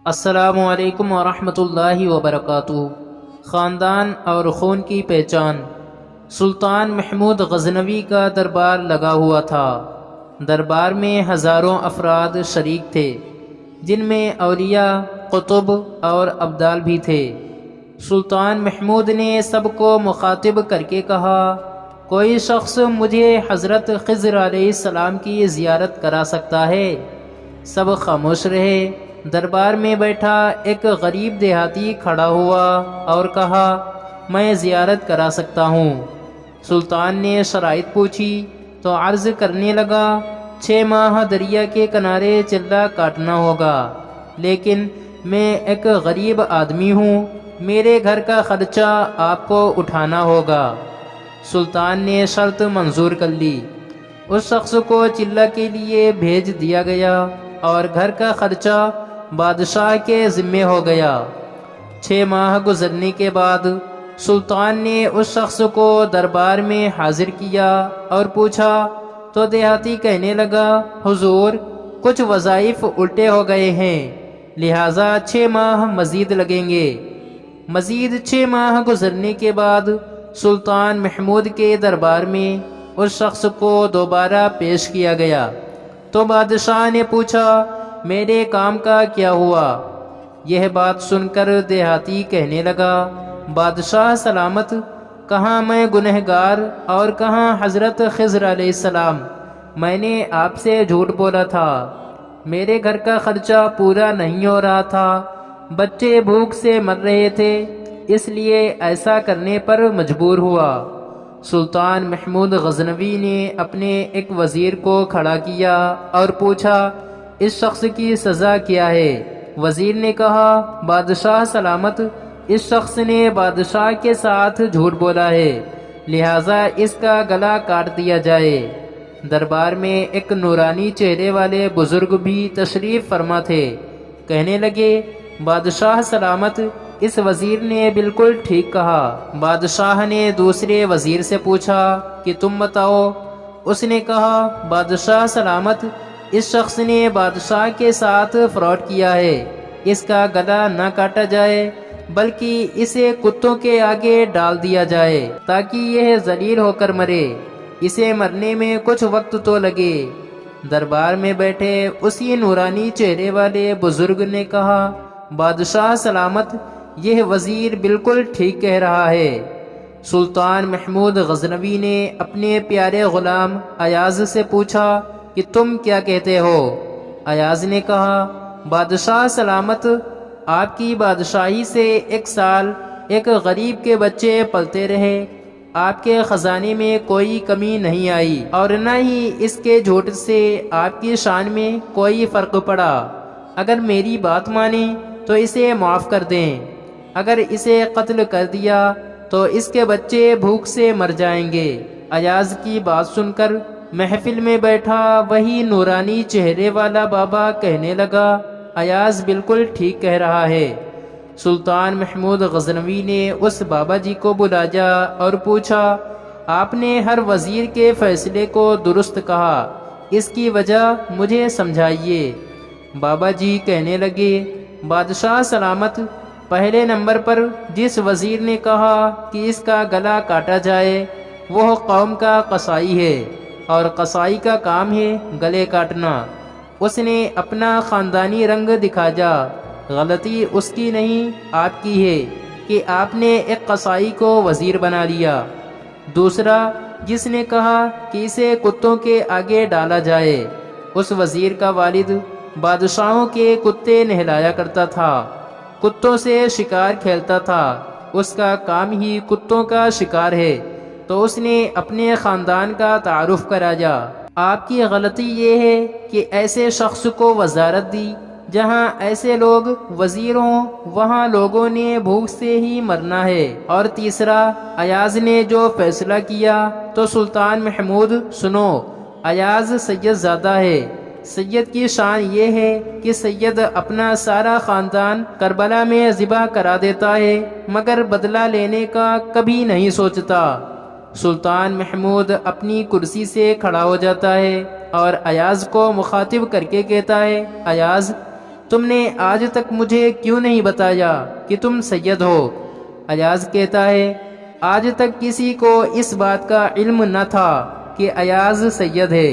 السلام علیکم ورحمۃ اللہ وبرکاتہ۔ خاندان اور خون کی پہچان۔ سلطان محمود غزنوی کا دربار لگا ہوا تھا۔ دربار میں ہزاروں افراد شریک تھے، جن میں اولیاء، قطب اور ابدال بھی تھے۔ سلطان محمود نے سب کو مخاطب کر کے کہا، کوئی شخص مجھے حضرت خضر علیہ السلام کی زیارت کرا سکتا ہے؟ سب خاموش رہے۔ دربار میں بیٹھا ایک غریب دیہاتی کھڑا ہوا اور کہا، میں زیارت کرا سکتا ہوں۔ سلطان نے شرائط پوچھی تو عرض کرنے لگا، 6 ماہ دریا کے کنارے چلہ کاٹنا ہوگا، لیکن میں ایک غریب آدمی ہوں، میرے گھر کا خرچہ آپ کو اٹھانا ہوگا۔ سلطان نے شرط منظور کر لی۔ اس شخص کو چلہ کے لیے بھیج دیا گیا اور گھر کا خرچہ بادشاہ کے ذمے ہو گیا۔ 6 ماہ گزرنے کے بعد سلطان نے اس شخص کو دربار میں حاضر کیا اور پوچھا تو دیہاتی کہنے لگا، حضور، کچھ وظائف الٹے ہو گئے ہیں، لہٰذا 6 ماہ مزید لگیں گے۔ مزید 6 ماہ گزرنے کے بعد سلطان محمود کے دربار میں اس شخص کو دوبارہ پیش کیا گیا تو بادشاہ نے پوچھا، میرے کام کا کیا ہوا؟ یہ بات سن کر دیہاتی کہنے لگا، بادشاہ سلامت، کہاں میں گنہگار اور کہاں حضرت خضر علیہ السلام، میں نے آپ سے جھوٹ بولا تھا، میرے گھر کا خرچہ پورا نہیں ہو رہا تھا، بچے بھوک سے مر رہے تھے، اس لیے ایسا کرنے پر مجبور ہوا۔ سلطان محمود غزنوی نے اپنے ایک وزیر کو کھڑا کیا اور پوچھا، اس شخص کی سزا کیا ہے؟ وزیر نے کہا، بادشاہ سلامت، اس شخص نے بادشاہ کے ساتھ جھوٹ بولا ہے، لہٰذا اس کا گلا کاٹ دیا جائے۔ دربار میں ایک نورانی چہرے والے بزرگ بھی تشریف فرما تھے۔ کہنے لگے، بادشاہ سلامت، اس وزیر نے بالکل ٹھیک کہا۔ بادشاہ نے دوسرے وزیر سے پوچھا کہ تم بتاؤ۔ اس نے کہا، بادشاہ سلامت، اس شخص نے بادشاہ کے ساتھ فراڈ کیا ہے، اس کا گلا نہ کاٹا جائے بلکہ اسے کتوں کے آگے ڈال دیا جائے تاکہ یہ ذلیل ہو کر مرے، اسے مرنے میں کچھ وقت تو لگے۔ دربار میں بیٹھے اسی نورانی چہرے والے بزرگ نے کہا، بادشاہ سلامت، یہ وزیر بالکل ٹھیک کہہ رہا ہے۔ سلطان محمود غزنوی نے اپنے پیارے غلام ایاز سے پوچھا کہ تم کیا کہتے ہو؟ ایاز نے کہا، بادشاہ سلامت، آپ کی بادشاہی سے 1 سال ایک غریب کے بچے پلتے رہے، آپ کے خزانے میں کوئی کمی نہیں آئی اور نہ ہی اس کے جھوٹ سے آپ کی شان میں کوئی فرق پڑا۔ اگر میری بات مانیں تو اسے معاف کر دیں، اگر اسے قتل کر دیا تو اس کے بچے بھوک سے مر جائیں گے۔ ایاز کی بات سن کر محفل میں بیٹھا وہی نورانی چہرے والا بابا کہنے لگا، ایاز بالکل ٹھیک کہہ رہا ہے۔ سلطان محمود غزنوی نے اس بابا جی کو بلایا اور پوچھا، آپ نے ہر وزیر کے فیصلے کو درست کہا، اس کی وجہ مجھے سمجھائیے۔ بابا جی کہنے لگے، بادشاہ سلامت، پہلے نمبر پر جس وزیر نے کہا کہ اس کا گلا کاٹا جائے وہ قوم کا قصائی ہے، اور قصائی کا کام ہے گلے کاٹنا۔ اس نے اپنا خاندانی رنگ دکھایا، غلطی اس کی نہیں آپ کی ہے کہ آپ نے ایک قصائی کو وزیر بنا لیا۔ دوسرا، جس نے کہا کہ اسے کتوں کے آگے ڈالا جائے، اس وزیر کا والد بادشاہوں کے کتے نہلایا کرتا تھا، کتوں سے شکار کھیلتا تھا، اس کا کام ہی کتوں کا شکار ہے، تو اس نے اپنے خاندان کا تعارف کرایا۔ آپ کی غلطی یہ ہے کہ ایسے شخص کو وزارت دی، جہاں ایسے لوگ وزیر ہوں وہاں لوگوں نے بھوک سے ہی مرنا ہے۔ اور تیسرا، ایاز نے جو فیصلہ کیا تو سلطان محمود سنو، ایاز سید زادہ ہے، سید کی شان یہ ہے کہ سید اپنا سارا خاندان کربلا میں ذبح کرا دیتا ہے مگر بدلہ لینے کا کبھی نہیں سوچتا۔ سلطان محمود اپنی کرسی سے کھڑا ہو جاتا ہے اور ایاز کو مخاطب کر کے کہتا ہے، ایاز، تم نے آج تک مجھے کیوں نہیں بتایا کہ تم سید ہو؟ ایاز کہتا ہے آج تک کسی کو اس بات کا علم نہ تھا کہ ایاز سید ہے،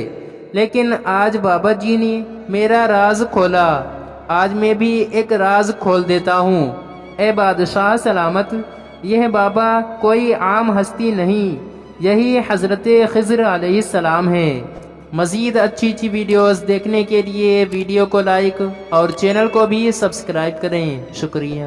لیکن آج بابا جی نے میرا راز کھولا۔ آج میں بھی ایک راز کھول دیتا ہوں۔ اے بادشاہ سلامت، یہ بابا کوئی عام ہستی نہیں، یہی حضرت خضر علیہ السلام ہے۔ مزید اچھی ویڈیوز دیکھنے کے لیے ویڈیو کو لائک اور چینل کو بھی سبسکرائب کریں۔ شکریہ۔